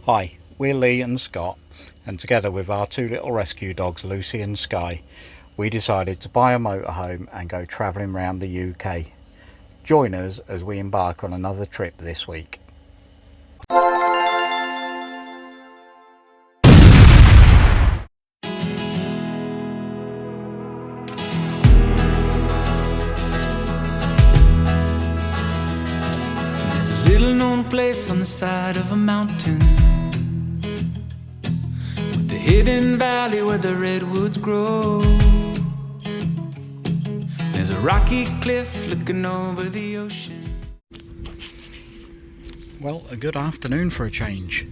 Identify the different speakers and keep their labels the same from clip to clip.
Speaker 1: Hi, we're Lee and Scott, and together with our two little rescue dogs, Lucy and Sky, we decided to buy a motorhome and go travelling around the UK. Join us as we embark on another trip this week.
Speaker 2: There's a little known place on the side of a mountain, with the hidden valley where the redwoods grow. There's a rocky cliff looking over the ocean.
Speaker 1: Well, a good afternoon for a change.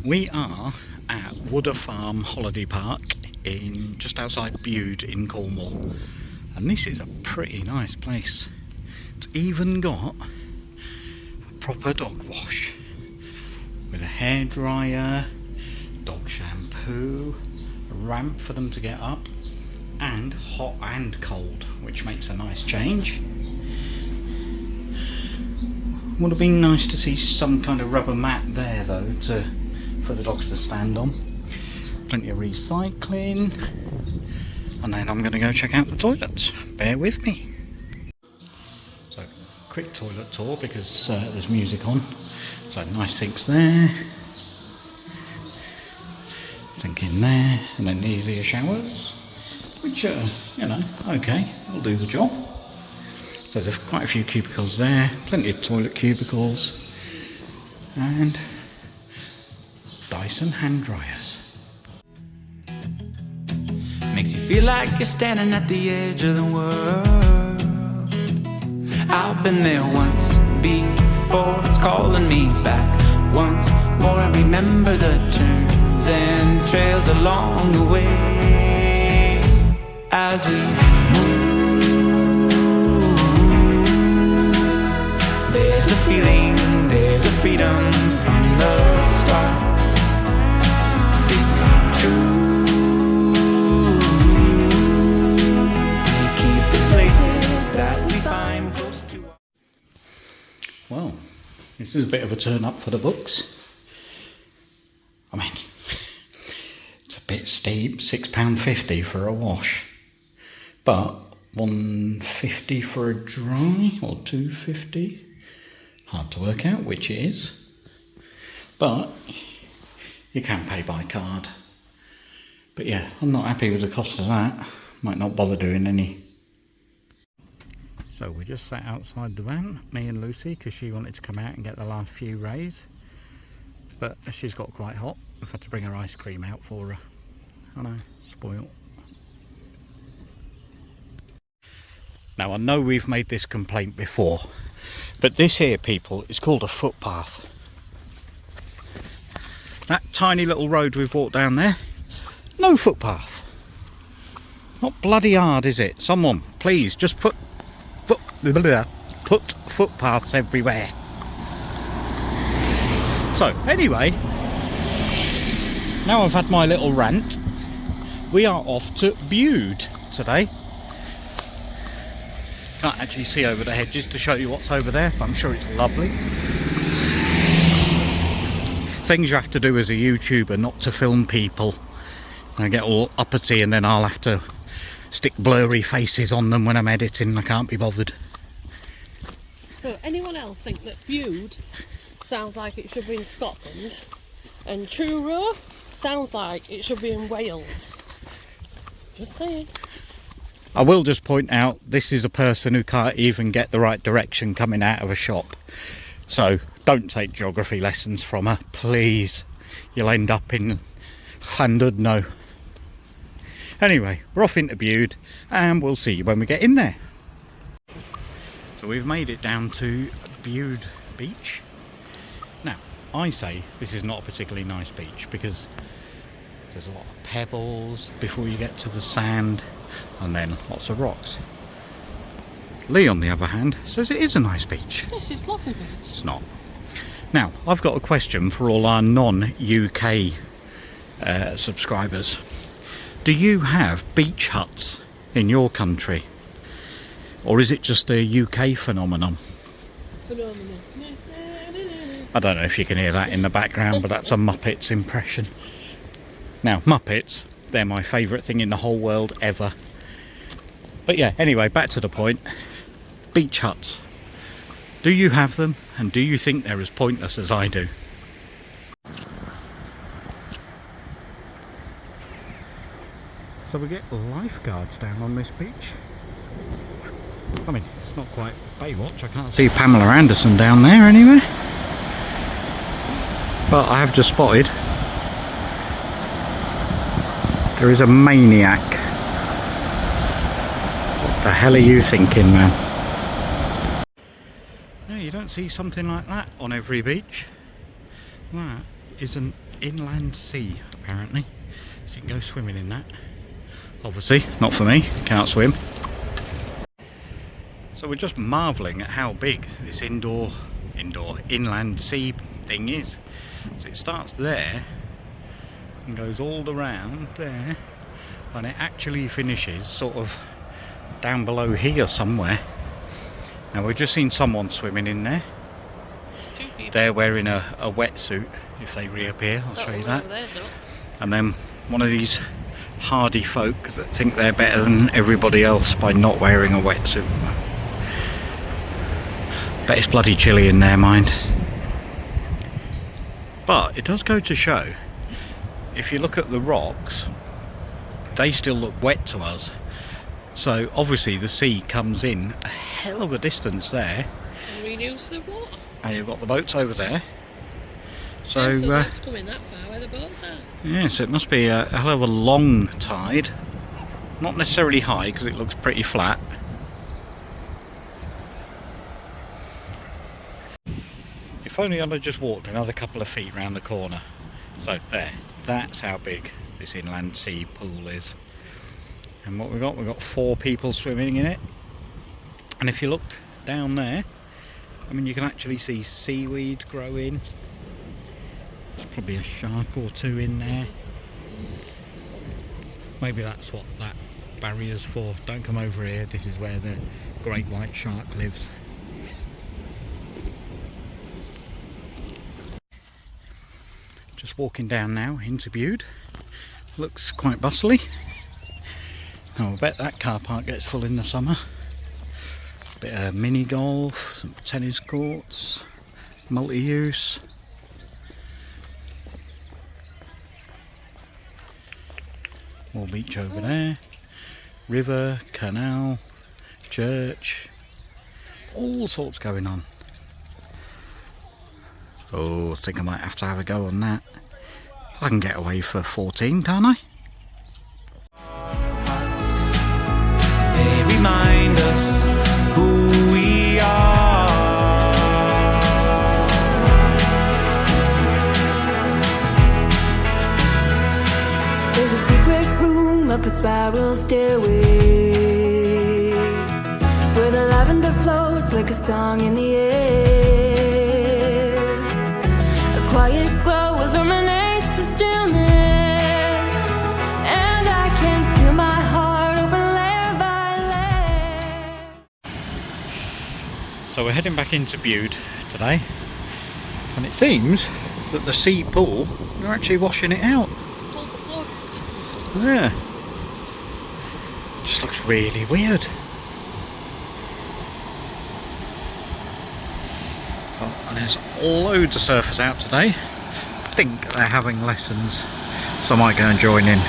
Speaker 1: We are at Bude-iful Holiday Park in just outside Bude in Cornwall, and this is a pretty nice place. It's even got a proper dog wash with a hairdryer, dog shampoo, a ramp for them to get up, and hot and cold, which makes a nice change. Would have been nice to see some kind of rubber mat there though, for the dogs to stand on. Plenty of recycling, and then I'm going to go check out the toilets. Bear with me. So, quick toilet tour because there's music on. So nice sinks there, sink in there, and then easier showers, which are, okay, will do the job. So there's quite a few cubicles there, plenty of toilet cubicles, and Dyson hand dryers.
Speaker 2: Makes you feel like you're standing at the edge of the world. I've been there once before, it's calling me back once more. I remember the turns and trails along the way as we move. There's a feeling, there's a freedom from the start. It's true. We keep the places that we find close to.
Speaker 1: Well, this is a bit of a turn up for the books. I mean, it's a bit steep, £6.50 for a wash, but £1.50 for a dry, or £2.50. Hard to work out which it is, but you can pay by card. But yeah, I'm not happy with the cost of that. Might not bother doing any. So we just sat outside the van, me and Lucy, because she wanted to come out and get the last few rays. But she's got quite hot. I've had to bring her ice cream out for her. I know, spoiled. Now I know we've made this complaint before, but this here, people, is called a footpath. That tiny little road we've walked down there, no footpath. Not bloody hard, is it? Someone, please, just put footpaths everywhere. So, anyway, now I've had my little rant, we are off to Bude today. Can't actually see over the hedges to show you what's over there, but I'm sure it's lovely. Things you have to do as a YouTuber, not to film people. I get all uppity and then I'll have to stick blurry faces on them when I'm editing. I can't be bothered.
Speaker 3: So anyone else think that Bude sounds like it should be in Scotland, and Truro sounds like it should be in Wales? Just saying.
Speaker 1: I will just point out, this is a person who can't even get the right direction coming out of a shop. So don't take geography lessons from her, please. You'll end up in Llandudno. Anyway, we're off into Bude and we'll see you when we get in there. So we've made it down to Bude Beach. Now, I say this is not a particularly nice beach because there's a lot of pebbles before you get to the sand, and then lots of rocks. Lee, on the other hand, says it is a nice beach.
Speaker 3: Yes, it's lovely beach.
Speaker 1: It's not. Now, I've got a question for all our non-UK subscribers. Do you have beach huts in your country? Or is it just a UK phenomenon? I don't know if you can hear that in the background, but that's a Muppets impression. Now, Muppets, they're my favourite thing in the whole world ever. But yeah, anyway, back to the point. Beach huts. Do you have them, and do you think they're as pointless as I do? So we get lifeguards down on this beach. I mean, it's not quite Baywatch, I can't see Pamela Anderson down there anyway. But I have just spotted there is a maniac. What the hell are you thinking, man? No, you don't see something like that on every beach. That is an inland sea, apparently. So you can go swimming in that. Obviously, not for me, can't swim. So we're just marvelling at how big this inland sea thing is. So it starts there and goes all around there, and it actually finishes sort of down below here somewhere. Now we've just seen someone swimming in there. They're wearing a wetsuit. If they reappear, I'll show you that. And then one of these hardy folk that think they're better than everybody else by not wearing a wetsuit. Bet it's bloody chilly in their mind. But it does go to show, if you look at the rocks, they still look wet to us. So obviously the sea comes in a hell of a distance there.
Speaker 3: And renews the water.
Speaker 1: And you've got the boats over there. So,
Speaker 3: So they have to come in that far where the boats are.
Speaker 1: yeah, so it must be a hell of a long tide. Not necessarily high because it looks pretty flat. If only I'd have just walked another couple of feet round the corner. So there, that's how big this inland sea pool is. And what we've got 4 people swimming in it. And if you look down there, I mean, you can actually see seaweed growing. There's probably a shark or 2 in there. Maybe that's what that barrier's for. Don't come over here, this is where the great white shark lives. Just walking down now into Bude. Looks quite bustly. Oh, I bet that car park gets full in the summer. A bit of mini golf, some tennis courts, multi-use. More beach over there. River, canal, church. All sorts going on. Oh, I think I might have to have a go on that. I can get away for 14, can't I?
Speaker 2: They remind us who we are.
Speaker 4: There's a secret room up a spiral stairway where the lavender floats like a song in the air. A quiet glow illuminates the stillness, and I can feel my heart open layer by layer.
Speaker 1: So we're heading back into Bude today, and it seems that the sea pool, they're actually washing it out.
Speaker 3: Pulled the plug.
Speaker 1: Yeah. Just looks really weird. Oh, and there's loads of surfers out today. I think they're having lessons, so I might go and join in.